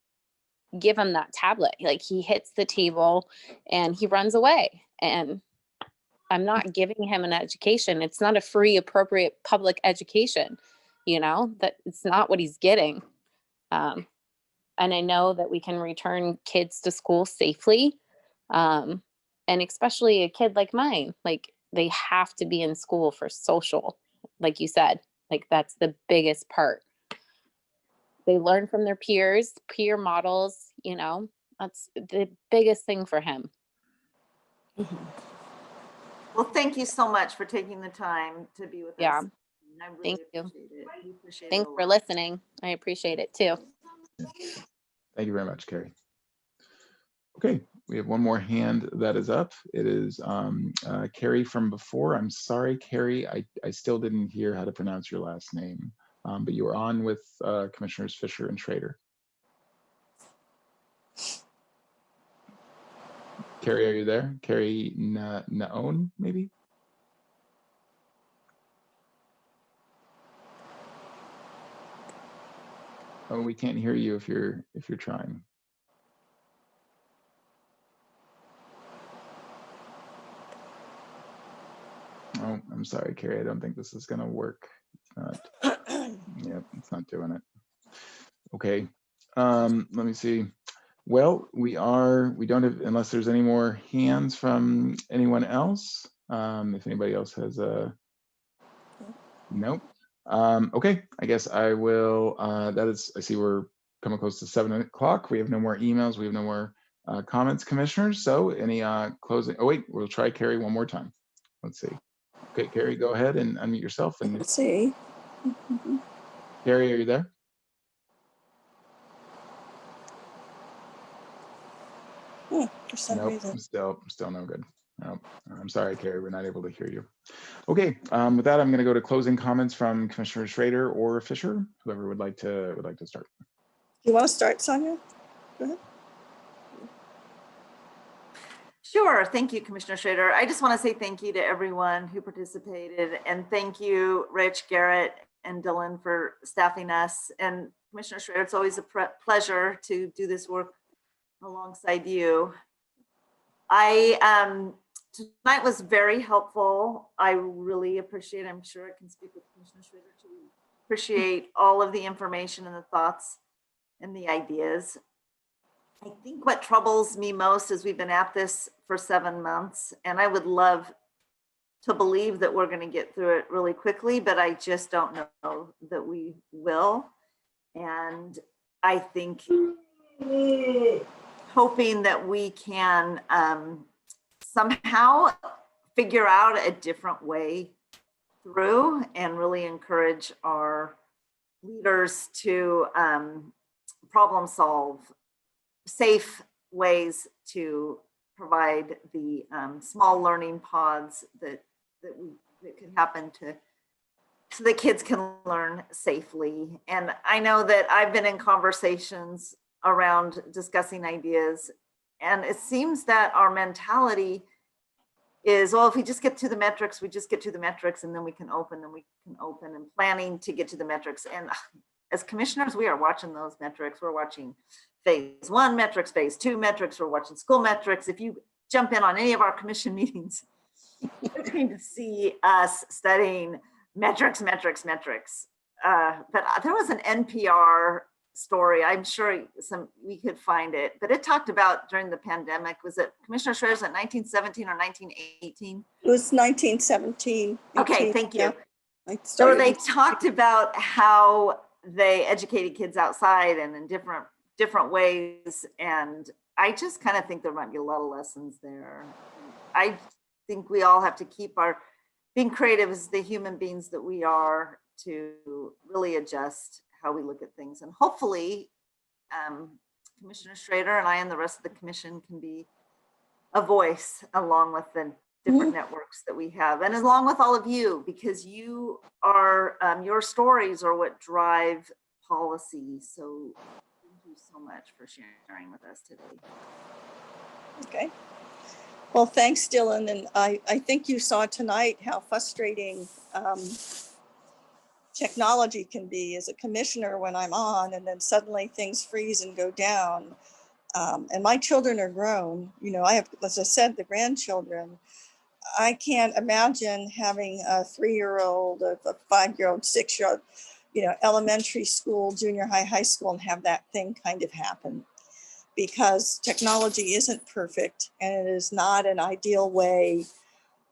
give him that tablet, like he hits the table and he runs away, and I'm not giving him an education. It's not a free, appropriate public education, that it's not what he's getting. And I know that we can return kids to school safely. And especially a kid like mine, like they have to be in school for social, like you said, like that's the biggest part. They learn from their peers, peer models, that's the biggest thing for him. Well, thank you so much for taking the time to be with us. Yeah. I really Thank you. appreciate it. We appreciate Thanks it a for lot. listening. I appreciate it too. Thank you very much, Carrie. Okay, we have one more hand that is up. It is Carrie from before. I'm sorry, Carrie, I still didn't hear how to pronounce your last name, but you are on with Commissioners Fisher and Schroeder. Carrie, are you there? Carrie Naon, maybe? Oh, we can't hear you if you're trying. Oh, I'm sorry, Carrie. I don't think this is gonna work. It's not. Yep, it's not doing it. Okay. Let me see. Well, we don't have, unless there's any more hands from anyone else. If anybody else has a, nope. Okay, I guess I will, I see we're coming close to 7 o'clock. We have no more emails. We have no more comments, commissioners. So any closing, oh wait, we'll try Carrie one more time. Let's see. Okay, Carrie, go ahead and unmute yourself. And Let's see. Carrie, are you there? For some Nope, reason. still no good. Nope. I'm sorry, Carrie, we're not able to hear you. Okay, with that, I'm going to go to closing comments from Commissioner Schroeder or Fisher, whoever would like to start. You want to start, Sonia? Go ahead. Sure. Thank you, Commissioner Schroeder. I just want to say thank you to everyone who participated, and thank you, Rich, Garrett, and Dylan for staffing us. And Commissioner Schroeder, it's always a pleasure to do this work alongside you. Tonight was very helpful. I really appreciate, I'm sure I can speak with Commissioner Schroeder to appreciate all of the information and the thoughts and the ideas. I think what troubles me most is we've been at this for 7 months, and I would love to believe that we're going to get through it really quickly, but I just don't know that we will. And I think hoping that we can somehow figure out a different way through and really encourage our leaders to problem solve safe ways to provide the small learning pods that could happen so that kids can learn safely. And I know that I've been in conversations around discussing ideas, and it seems that our mentality is, well, if we just get to the metrics, we just get to the metrics, and then we can open and planning to get to the metrics. And as commissioners, we are watching those metrics. We're watching phase 1 metrics, phase 2 metrics. We're watching school metrics. If you jump in on any of our commission meetings, you're going to see us studying metrics. But there was an NPR story. I'm sure we could find it, but it talked about during the pandemic. Was it Commissioner Schroeder's at 1917 or 1918? It was 1917. Okay, thank you. Yeah. So they talked about how they educated kids outside and in different ways. And I just kind of think there might be a lot of lessons there. I think we all have to keep being creative as the human beings that we are to really adjust how we look at things. And hopefully Commissioner Schroeder and I and the rest of the commission can be a voice along with the different networks that we have, and along with all of you, because you are, your stories are what drive policy. So thank you so much for sharing with us today. Okay. Well, thanks, Dylan. And I think you saw tonight how frustrating technology can be as a commissioner when I'm on, and then suddenly things freeze and go down. And my children are grown. You know, I have, as I said, the grandchildren. I can't imagine having a 3-year-old, a 5-year-old, 6-year-old, you know, elementary school, junior high, high school, and have that thing kind of happen, because technology isn't perfect and it is not an ideal way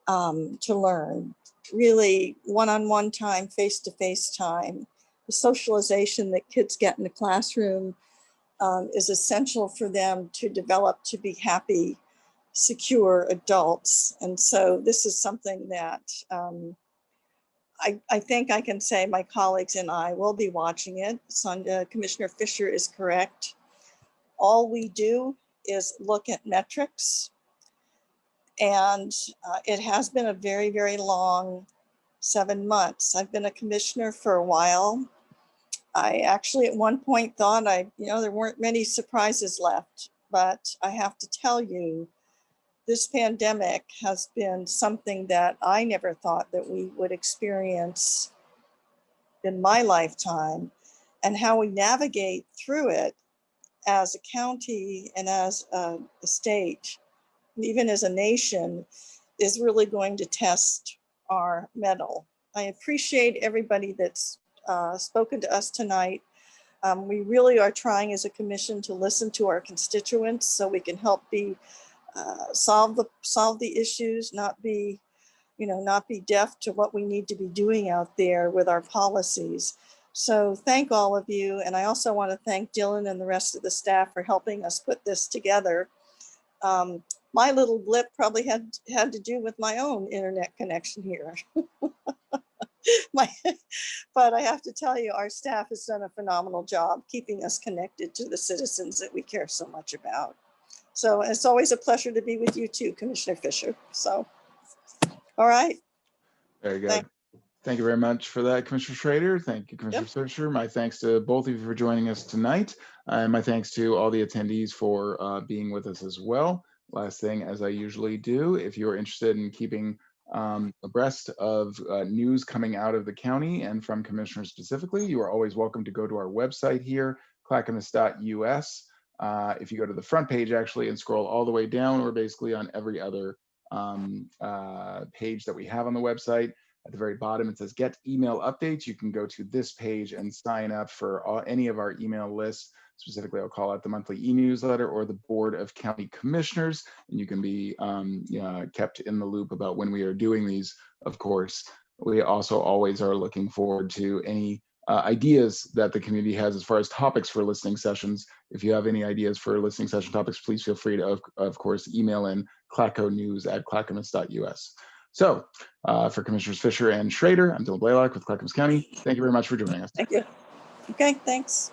to learn. Really, one-on-one time, face-to-face time, the socialization that kids get in the classroom is essential for them to develop to be happy, secure adults. And so this is something that I think I can say my colleagues and I will be watching it. Commissioner Fisher is correct. All we do is look at metrics. And it has been a very, very long 7 months. I've been a commissioner for a while. I actually at one point thought there weren't many surprises left, but I have to tell you, this pandemic has been something that I never thought that we would experience in my lifetime, and how we navigate through it as a county and as a state, and even as a nation, is really going to test our mettle. I appreciate everybody that's spoken to us tonight. We really are trying as a commission to listen to our constituents so we can help solve the issues, not be deaf to what we need to be doing out there with our policies. So thank all of you. And I also want to thank Dylan and the rest of the staff for helping us put this together. My little blip probably had to do with my own internet connection here. But I have to tell you, our staff has done a phenomenal job keeping us connected to the citizens that we care so much about. So it's always a pleasure to be with you too, Commissioner Fisher. So, all right. Very good. Thank you very much for that, Commissioner Schroeder. Thank you, Commissioner Fisher. My thanks to both of you for joining us tonight. And my thanks to all the attendees for being with us as well. Last thing, as I usually do, if you're interested in keeping abreast of news coming out of the county and from commissioners specifically, you are always welcome to go to our website here, clackamas.us. If you go to the front page actually and scroll all the way down, we're basically on every other page that we have on the website. At the very bottom, it says get email updates. You can go to this page and sign up for any of our email lists. Specifically, I'll call out the monthly e-newsletter or the Board of County Commissioners, and you can be kept in the loop about when we are doing these, of course. We also always are looking forward to any ideas that the community has as far as topics for listening sessions. If you have any ideas for listening session topics, please feel free to, of course, email in clacconews@clackamas.us. So for Commissioners Fisher and Schroeder, I'm Dylan Blaylock with Clackamas County. Thank you very much for joining us. Thank you. Okay, thanks.